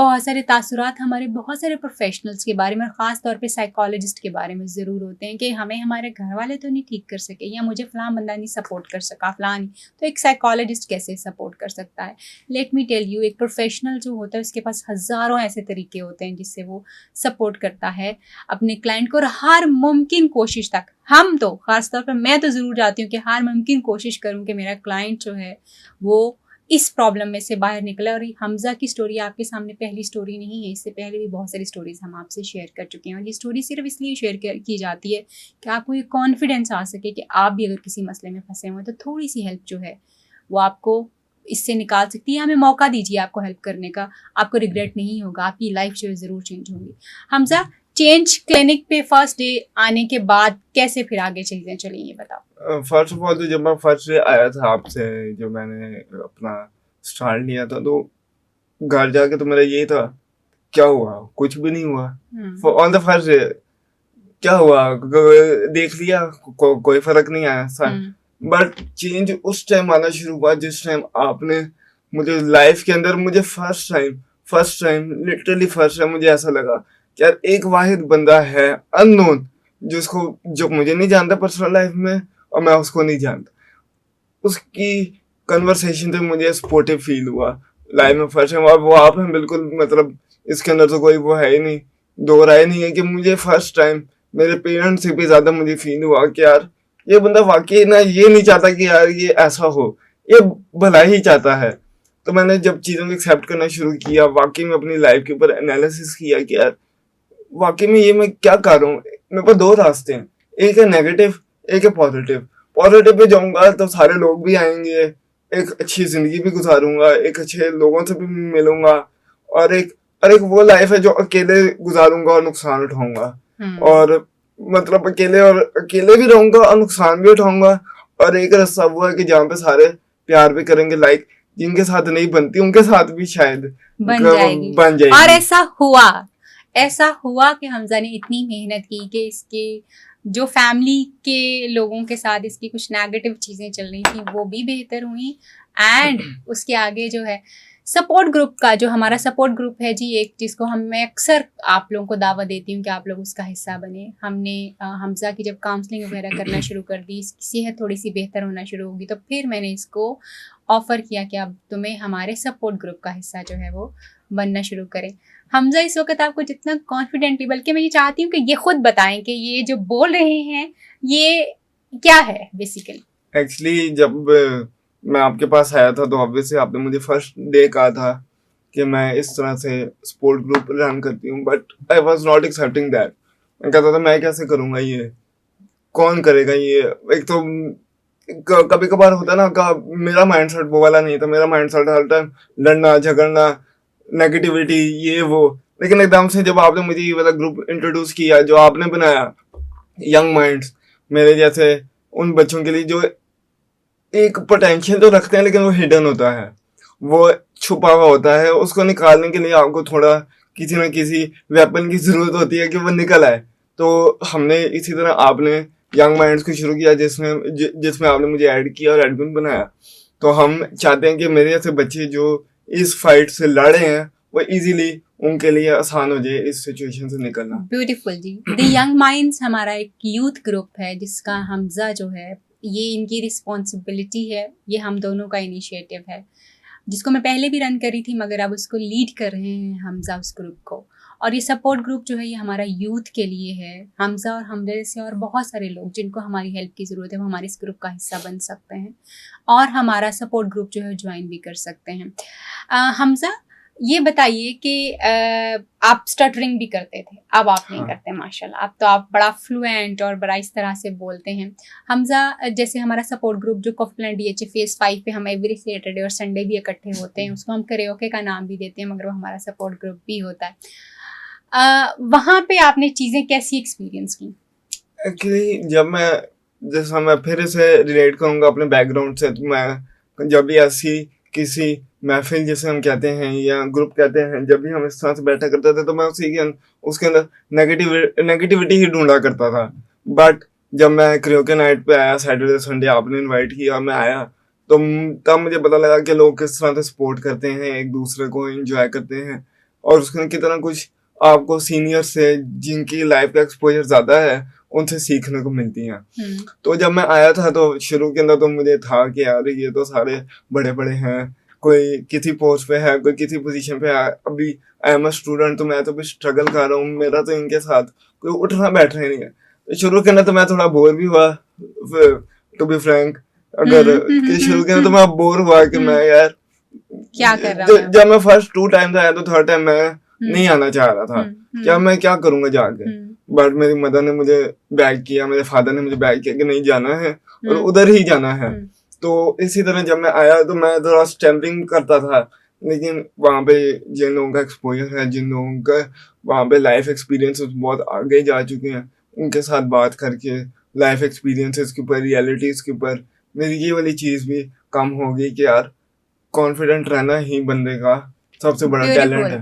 बहुत सारे तासुरात हमारे बहुत सारे प्रोफेशनल्स के बारे में और ख़ास तौर पे साइकोलॉजिस्ट के बारे में ज़रूर होते हैं कि हमें हमारे घर वाले तो नहीं ठीक कर सके या मुझे फ़लाँ बंदा नहीं सपोर्ट कर सका फ़लाँ नहीं, तो एक साइकोलॉजिस्ट कैसे सपोर्ट कर सकता है। लेट मी टेल यू, एक प्रोफेशनल जो होता है उसके पास हज़ारों ऐसे तरीके होते हैं जिससे वो सपोर्ट करता है अपने क्लाइंट को, और हर मुमकिन कोशिश तक हम तो ख़ास तौर पर मैं तो ज़रूर चाहती हूँ कि हर मुमकिन कोशिश करूँ कि मेरा क्लाइंट जो है वो इस प्रॉब्लम में से बाहर निकला। और हमज़ा की स्टोरी आपके सामने पहली स्टोरी नहीं है, इससे पहले भी बहुत सारी स्टोरीज़ हम आपसे शेयर कर चुके हैं और ये स्टोरी सिर्फ इसलिए शेयर की जाती है कि आपको ये कॉन्फिडेंस आ सके कि आप भी अगर किसी मसले में फंसे हुए तो थोड़ी सी हेल्प जो है वो आपको इससे निकाल सकती है। हमें मौका दीजिए आपको हेल्प करने का, आपको रिग्रेट नहीं होगा, आपकी लाइफ जो है ज़रूर चेंज होगी। हमज़ा, चेंज क्लिनिक पे फर्स्ट डे आने के बाद कैसे फिर आगे चीज़ें चली, ये बताओ। फर्स्ट ऑफ ऑल तो जब मैं फर्स्ट डे आया था आपसे, जो मैंने अपना स्टार्ट लिया था, तो घर जाके तो मेरा यही था, क्या हुआ, कुछ भी नहीं हुआ। ऑन द फर्स्ट डे क्या हुआ, देख लिया, कोई फर्क नहीं आया सर। बट चेंज उस टाइम आना शुरू हुआ जिस टाइम आपने मुझे लाइफ के अंदर, मुझे first time literally first time मुझे ऐसा लगा कि यार एक वाहिद बंदा है अननोन, जो मुझे नहीं जानता पर्सनल लाइफ में और मैं उसको नहीं जानता, उसकी कन्वर्सेशन से मुझे सपोर्टिव फील हुआ लाइफ में फर्स्ट टाइम। और वो आप हैं बिल्कुल, मतलब इसके अंदर तो कोई वो है ही नहीं, दो राय नहीं है कि मुझे फर्स्ट टाइम मेरे पेरेंट्स से भी ज्यादा मुझे फील हुआ कि यार ये बंदा वाकई ना ये नहीं चाहता कि यार ये ऐसा हो, ये भला ही चाहता है। तो मैंने जब चीज़ों को एक्सेप्ट करना शुरू किया, वाकई में अपनी लाइफ के ऊपर एनालिसिस किया कि यार वाकई में ये मैं क्या कर रहा हूँ। मेरे पास दो रास्ते हैं, एक है नेगेटिव, एक है पॉजिटिव। पॉजिटिव पे जाऊंगा तो सारे लोग भी आएंगे, एक अच्छी जिंदगी भी गुजारूंगा, एक अच्छे लोगों से भी मिलूंगा, और एक वो लाइफ है जो अकेले गुजारूंगा और नुकसान उठाऊंगा। और मतलब अकेले भी रहूंगा और नुकसान भी उठाऊंगा। और एक रास्ता वो है कि जहाँ पे सारे प्यार भी करेंगे, लाइक जिनके साथ नहीं बनती उनके साथ भी शायद बन जाएगी। और ऐसा हुआ कि हमज़ा ने इतनी मेहनत की कि इसके जो फैमिली के लोगों के साथ इसकी कुछ नेगेटिव चीज़ें चल रही थी वो भी बेहतर हुई। एंड उसके आगे जो है सपोर्ट ग्रुप का, जो हमारा सपोर्ट ग्रुप है जी एक, जिसको मैं अक्सर आप लोगों को दावत देती हूँ कि आप लोग उसका हिस्सा बने। हमने हमज़ा की जब काउंसलिंग वगैरह करना शुरू कर दी, इसकी सेहत थोड़ी सी बेहतर होना शुरू होगी, तो फिर मैंने इसको ऑफ़र किया कि अब तुम्हें हमारे सपोर्ट ग्रुप का हिस्सा जो है वो बनना शुरू करें। हमज़ा इस वक्त आपको जितना कॉन्फिडेंटली, बल्कि मैं ये चाहती हूँ कि ये खुद बताएं कि ये जो बोल रहे हैं ये क्या है बेसिकली। एक्चुअली जब मैं आपके पास आया था तो ऑब्वियसली आपने मुझे फर्स्ट डे कहा था कि मैं इस तरह से स्पोर्ट ग्रुप रन करती हूँ, but I was not accepting that. मैं कहता था मैं कैसे करूँगा, ये कौन करेगा ये। एक तो कभी कभार होता ना का मेरा माइंडसेट वो वाला नहीं था, मेरा माइंडसेट हर टाइम लड़ना झगड़ना, नेगेटिविटी, ये वो। लेकिन एकदम से जब आपने मुझे ये वाला ग्रुप इंट्रोड्यूस किया जो आपने बनाया, यंग माइंड्स, मेरे जैसे उन बच्चों के लिए जो एक पोटेंशियल तो रखते हैं लेकिन वो हिडन होता है, वो छुपा हुआ होता है, उसको निकालने के लिए आपको थोड़ा किसी न किसी वेपन की जरूरत होती है कि वो निकल आए। तो हमने इसी तरह आपने यंग माइंड्स को शुरू किया जिसमें आपने मुझे ऐड किया और एडमिन बनाया। तो हम चाहते हैं कि मेरे जैसे बच्चे जो इस फाइट से लड़े हैं वो इजीली उनके लिए आसान हो जाए इस सिचुएशन से निकलना। ब्यूटीफुल जी। द यंग माइंड्स हमारा एक यूथ ग्रुप है जिसका हमज़ा जो है, ये इनकी रिस्पॉन्सिबिलिटी है, ये हम दोनों का इनिशिएटिव है, जिसको मैं पहले भी रन करी थी मगर अब उसको लीड कर रहे हैं हमज़ा उस ग्रुप को। और ये सपोर्ट ग्रुप जो है ये हमारा यूथ के लिए है। हमज़ा और हम जैसे और बहुत सारे लोग जिनको हमारी हेल्प की ज़रूरत है वो हमारे इस ग्रुप का हिस्सा बन सकते हैं और हमारा सपोर्ट ग्रुप जो है ज्वाइन भी कर सकते हैं। हमज़ा, ये बताइए कि आप स्टटरिंग भी करते थे, अब आप नहीं करते माशाल्लाह, अब तो आप बड़ा फ्लुएंट और बड़ा इस तरह से बोलते हैं। हमज़ा, जैसे हमारा सपोर्ट ग्रुप जो कॉफलन DHA फेज़ 5 पे हम एवरी सैटरडे और संडे भी इकट्ठे होते हैं, उसको हम करेओके का नाम भी देते हैं मगर वो हमारा सपोर्ट ग्रुप भी होता है। वहाँ पे आपने चीज़ें कैसी एक्सपीरियंस की? एक्चुअली जैसा मैं फिर से रिलेट करूँगा अपने बैकग्राउंड से, तो मैं जब भी ऐसी किसी महफिल जिसे हम कहते हैं या ग्रुप कहते हैं, जब भी हम इस तरह से बैठा करते थे तो मैं उसके अंदर नेगेटिविटी ही ढूंढा करता था। बट जब मैं करियोके नाइट पे आया सैटरडे संडे, आपने इनवाइट किया, मैं आया, तो तब मुझे पता लगा कि लोग किस तरह से सपोर्ट करते हैं, एक दूसरे को एंजॉय करते हैं। और उसमें कितना कुछ आपको सीनियर से जिनकी लाइफ का एक्सपोजर ज्यादा है उनसे सीखने को मिलती हैं। तो जब मैं आया था तो शुरू के अंदर तो मुझे था कि यार ये तो सारे बड़े बड़े हैं, कोई किसी पोस्ट पे है, कोई किसी पोजीशन पे है, अभी आई एम अ स्टूडेंट, तो मैं तो भी स्ट्रगल कर रहा हूँ, मेरा तो इनके साथ कोई उठना बैठना ही नहीं है। तो शुरू के अंदर तो मैं थोड़ा बोर भी हुआ, टू बी फ्रैंक, अगर शुरू के अंदर तो मैं बोर हुआ कि मैं यार क्या कर रहा हूँ। जब मैं फर्स्ट 2 टाइम आया तो थर्ड टाइम मैं नहीं आना चाह रहा था, क्या मैं क्या करूंगा जाके। बट मेरी मदर ने मुझे बैक किया, मेरे फादर ने मुझे बैक किया कि नहीं जाना है और उधर ही जाना है। तो इसी तरह जब मैं आया तो मैं थोड़ा स्टैम्पिंग करता था, लेकिन वहाँ पे जिन लोगों का एक्सपोजर है, जिन लोगों का वहाँ पे लाइफ एक्सपीरियंसेस बहुत आगे जा चुके हैं, उनके साथ बात करके लाइफ एक्सपीरियंसेस के ऊपर, रियलिटीज के ऊपर मेरी ये वाली चीज भी कम हो गई कि यार कॉन्फिडेंट रहना ही बंदे का सबसे बड़ा टैलेंट है।